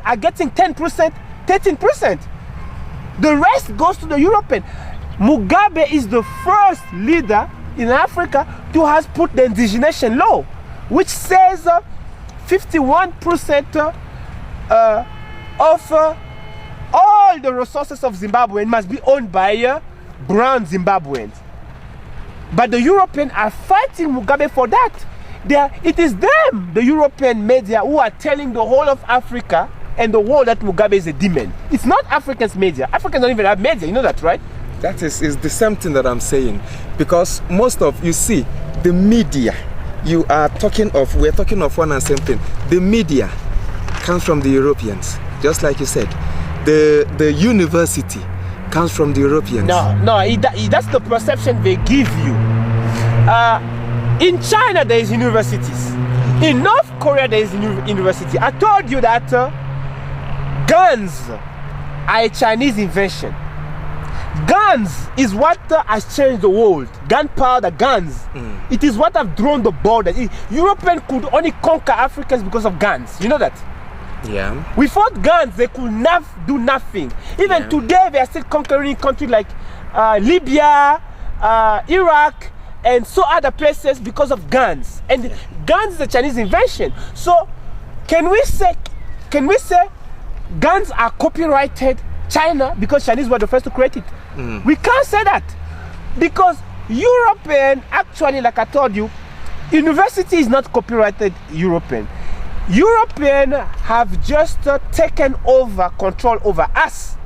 are getting 10%, 13%. The rest goes to the European. Mugabe is the first leader in Africa to has put the indigenation law, which says 51% of all the resources of Zimbabwe must be owned by brown Zimbabweans. But the Europeans are fighting Mugabe for that. It is them, the European media, who are telling the whole of Africa and the world that Mugabe is a demon. It's not Africans' media. Africans don't even have media, you know that, right? That is the same thing that I'm saying. Because most of, you see, the media, we're talking of one and same thing. The media comes from the Europeans, just like you said. The university comes from the Europeans. No, that's the perception they give you. In China, there is universities. In North Korea, there is university. I told you that guns are a Chinese invention. Guns is what has changed the world. Gunpowder, guns. It is what have drawn the border. Europeans could only conquer Africans because of guns. You know that? Yeah. Without guns, they could do nothing. Even today, they are still conquering countries like Libya, Iraq, and so other places because of guns. And guns is a Chinese invention. So, can we say guns are copyrighted China because Chinese were the first to create it? We can't say that, because European, actually, like I told you, university is not copyrighted European. European have just taken over control over us,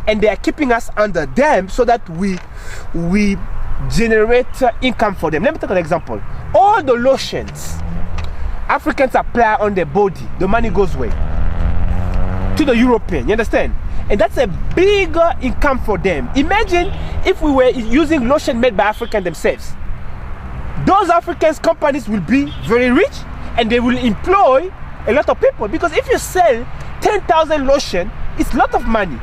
and they are keeping us under them so that we generate income for them. Let me take an example. All the lotions Africans apply on their body, the money goes away to the European, you understand? And that's a big income for them. Imagine if we were using lotion made by Africans themselves. Those African companies will be very rich, and they will employ a lot of people, because if you sell 10,000 lotion, it's a lot of money.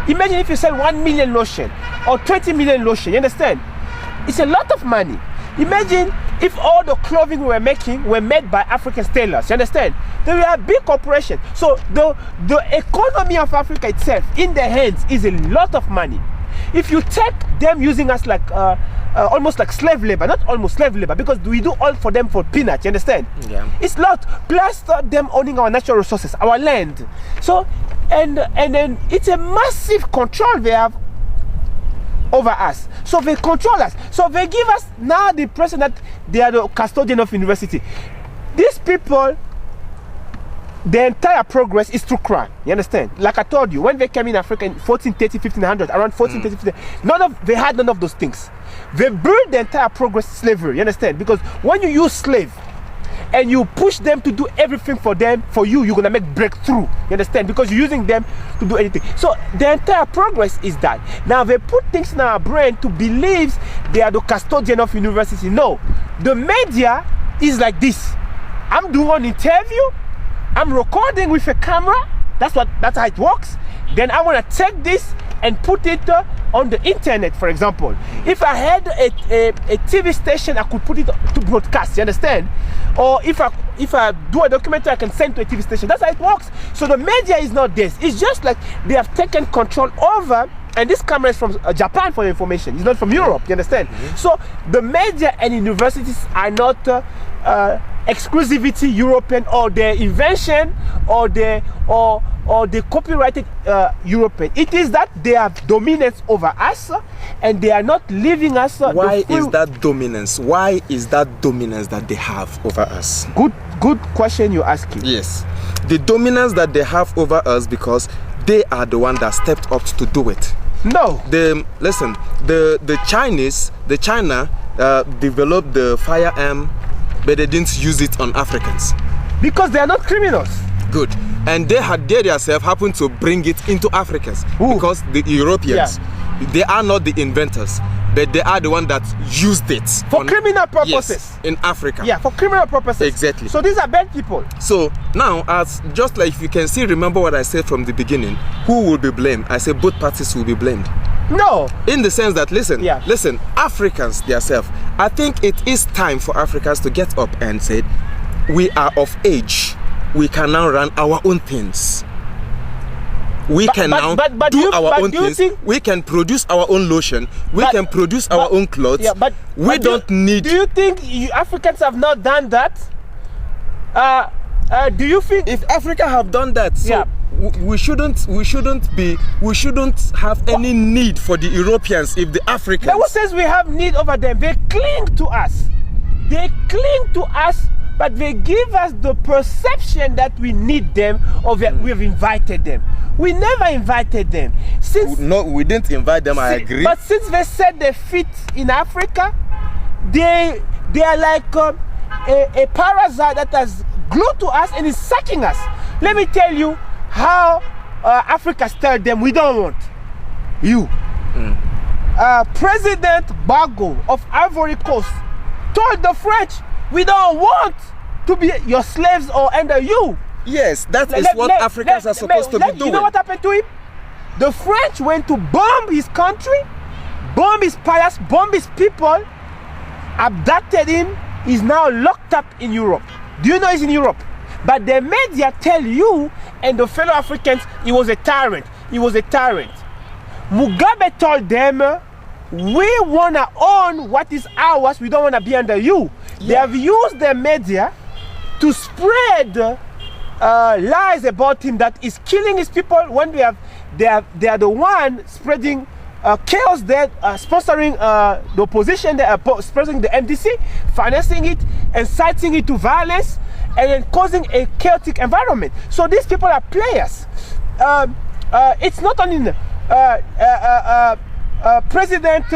Imagine if you sell 1 million lotion or 20 million lotion, you understand? It's a lot of money. Imagine if all the clothing we were making were made by African tailors, you understand? They were a big corporation. So the economy of Africa itself in their hands is a lot of money. If you take them using us like almost like slave labor, not almost slave labor, because we do all for them for peanuts, you understand? Yeah. It's a lot, plus them owning our natural resources, our land. So, and then it's a massive control they have over us. So they control us. So they give us now the impression that they are the custodian of university. These people, the entire progress is through crime. You understand? Like I told you, when they came in Africa in 1430, 1500, around 1430, 1500, they had none of those things. They built the entire progress slavery. You understand? Because when you use slave and you push them to do everything for them, for you, you're gonna make breakthrough. You understand? Because you're using them to do anything. So the entire progress is that. Now they put things in our brain to believe they are the custodian of university. No, the media is like this. I'm doing an interview, I'm recording with a camera. That's how it works. Then I want to take this and put it on the internet, for example. If I had a TV station, I could put it to broadcast, you understand? Or if I do a documentary, I can send to a TV station. That's how it works. So the media is not this. It's just like they have taken control over, and this camera is from Japan for your information. It's not from Europe, you understand? So the media and universities are not exclusivity European, or their invention, or the copyrighted European. It is that they have dominance over us, and they are not leaving us. Why is that dominance? Why is that dominance that they have over us? Good question you're asking. Yes, the dominance that they have over us because they are the one that stepped up to do it. No. The China developed the firearm, but they didn't use it on Africans. Because they are not criminals. Good. And they themselves happened to bring it into Africans. Ooh. Because the Europeans, they are not the inventors, but they are the one that used it for criminal purposes. Yes, in Africa. Yeah, for criminal purposes. Exactly. So these are bad people. So now, as just like you can see, remember what I said from the beginning. Who will be blamed? I said both parties will be blamed. No. In the sense that, listen, Africans themselves, I think it is time for Africans to get up and say, we are of age. We can now run our own things. we can now do our own things. We can produce our own lotion. We can produce our own clothes. Yeah, but we don't need. Do you think Africans have not done that? Do you think if Africa have done that, so we shouldn't have any need for the Europeans if the Africans. But who says we have need over them? They cling to us. They cling to us, but they give us the perception that we need them or that we've invited them. We never invited them. No, we didn't invite them, I agree. But since they set their feet in Africa, they are like a parasite that has glued to us and is sucking us. Let me tell you how Africa tell them we don't want you. President Bago of Ivory Coast told the French, we don't want to be your slaves or under you. Yes, that is what Africans are supposed to be doing. You know what happened to him? The French went to bomb his country, bomb his palace, bomb his people, abducted him. He's now locked up in Europe. Do you know he's in Europe? But the media tell you and the fellow Africans he was a tyrant. He was a tyrant. Mugabe told them, we want to own what is ours. We don't want to be under you. They have used the media to spread lies about him that he's killing his people when they are the one spreading chaos there, sponsoring the opposition, sponsoring the MDC, financing it, inciting it to violence, and then causing a chaotic environment. So these people are players. It's not only President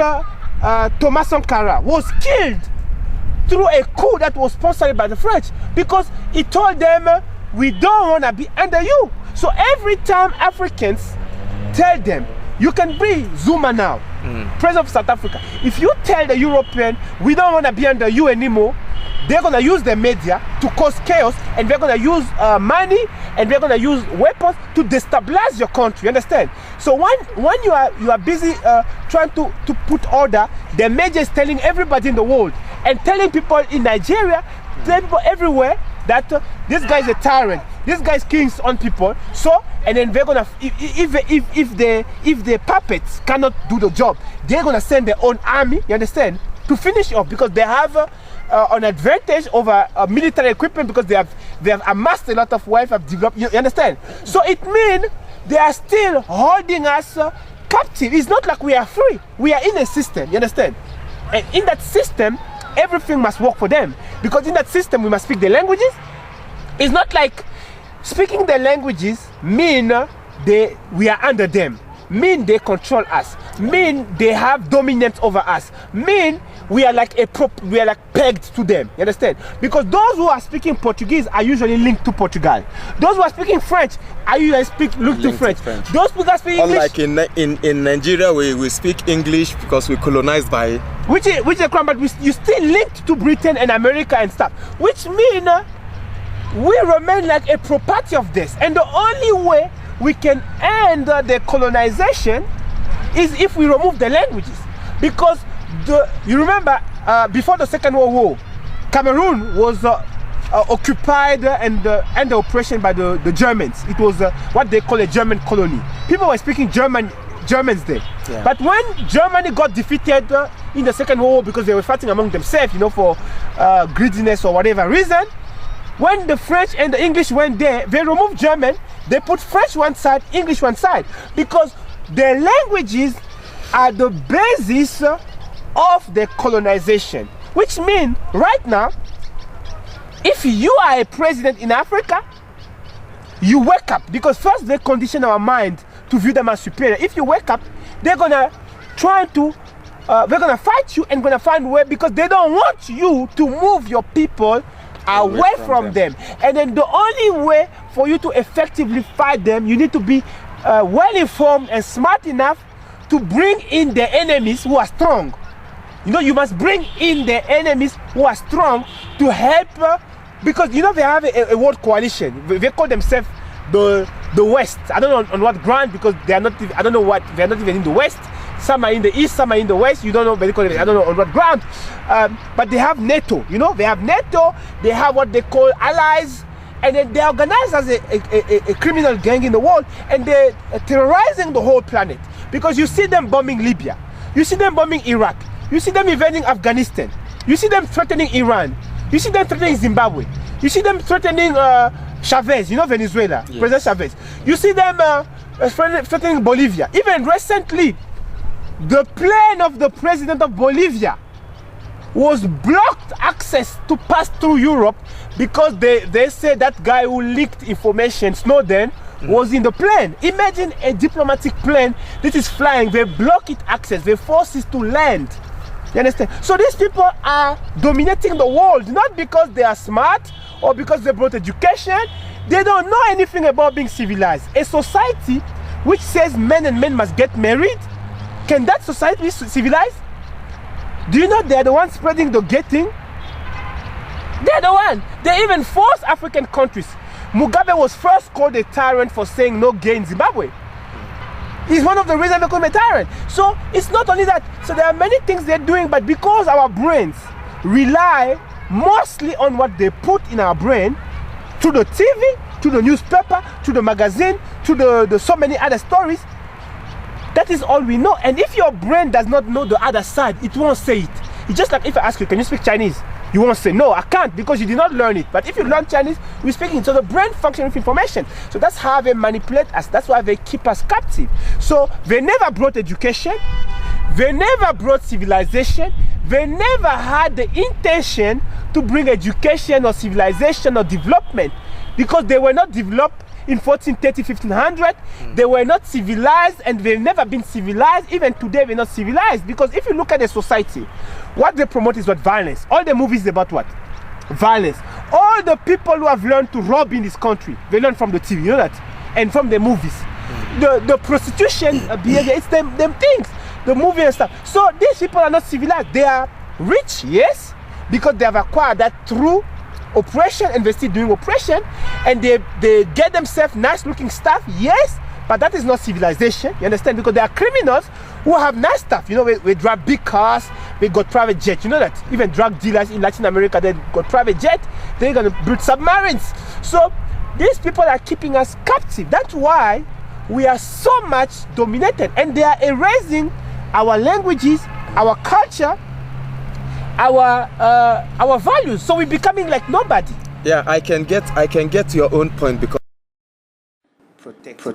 Thomas Sankara was killed through a coup that was sponsored by the French because he told them we don't want to be under you. So every time Africans tell them, you can be Zuma now, president of South Africa. If you tell the European we don't want to be under you anymore, they're going to use the media to cause chaos, and they're going to use money, and they're going to use weapons to destabilize your country. You understand? So when you are busy trying to put order, the media is telling everybody in the world and telling people in Nigeria, telling people everywhere that this guy is a tyrant. This guy is killing on people. So, and then they're gonna if the puppets cannot do the job, they're gonna send their own army. You understand? To finish off, because they have an advantage over military equipment, because they have amassed a lot of wealth, have developed. You understand? So it means they are still holding us captive. It's not like we are free. We are in a system. You understand? And in that system, everything must work for them, because in that system we must speak the languages. It's not like speaking the languages mean we are under them, mean they control us, mean they have dominance over us, mean we are like pegged to them. You understand? Because those who are speaking Portuguese are usually linked to Portugal. Those who are speaking French are usually linked to French. Those people that speak English. Unlike in Nigeria, we speak English because we're colonized by which is a crime, but you still linked to Britain and America and stuff, which mean we remain like a property of this. And the only way we can end the colonization is if we remove the languages. Because you remember before the Second World War, Cameroon was occupied and under oppression by the Germans. It was what they call a German colony. People were speaking Germans there. Yeah. But when Germany got defeated in the Second World War, because they were fighting among themselves, for greediness or whatever reason, when the French and the English went there, they removed German, they put French one side, English one side, because the languages are the basis of the colonization. Which means right now, if you are a president in Africa, you wake up, because first they condition our mind to view them as superior. If you wake up, they're gonna fight you and gonna find a way, because they don't want you to move your people away from them. And then the only way for you to effectively fight them, you need to be well informed and smart enough to bring in the enemies who are strong. You must bring in the enemies who are strong to help, because they have a world coalition. They call themselves the West. I don't know on what ground, because they are not. I don't know what, they are not even in the West. Some are in the East, some are in the West. You don't know, I don't know on what ground. But they have NATO. They have NATO. They have what they call allies, and then they're organized as a criminal gang in the world, and they're terrorizing the whole planet. Because you see them bombing Libya, you see them bombing Iraq, you see them invading Afghanistan, you see them threatening Iran, you see them threatening Zimbabwe, you see them threatening Chavez, you know, Venezuela, yes. President Chavez. You see them threatening Bolivia. Even recently, the plane of the president of Bolivia was blocked access to pass through Europe because they said that guy who leaked information, Snowden, was in the plane. Imagine a diplomatic plane that is flying, they block it access, they force it to land. You understand? So these people are dominating the world, not because they are smart or because they brought education. They don't know anything about being civilized. A society which says men and men must get married, can that society be civilized? Do you know they're the ones spreading the getting? They're the one. They even force African countries. Mugabe was first called a tyrant for saying no gay in Zimbabwe. He's one of the reasons they call him a tyrant. So it's not only that. So there are many things they're doing, but because our brains rely mostly on what they put in our brain, to the TV, to the newspaper, to the magazine, to the so many other stories, that is all we know. And if your brain does not know the other side, it won't say it. It's just like if I ask you, can you speak Chinese? You won't say, no, I can't, because you did not learn it. But if you learn Chinese, we speak it. So the brain functions with information. So that's how they manipulate us. That's why they keep us captive. So they never brought education. They never brought civilization. They never had the intention to bring education or civilization or development, because they were not developed in 1430, 1500. They were not civilized, and they've never been civilized. Even today, they're not civilized, because if you look at the society, what they promote is what? Violence. All the movies about what? Violence. All the people who have learned to rob in this country, they learn from the TV, you know that? And from the movies. The prostitution behavior, it's them things. The movie and stuff. So these people are not civilized. They are rich, yes, because they have acquired that through oppression, and they're still doing oppression, and they get themselves nice looking stuff, yes, but that is not civilization, you understand? Because there are criminals who have nice stuff, you know, we drive big cars, we got private jets, you know that? Even drug dealers in Latin America, they got private jet, they're gonna build submarines. So these people are keeping us captive. That's why we are so much dominated, and they are erasing our languages, our culture, our values. So we're becoming like nobody. Yeah, I can get your own point, because protect.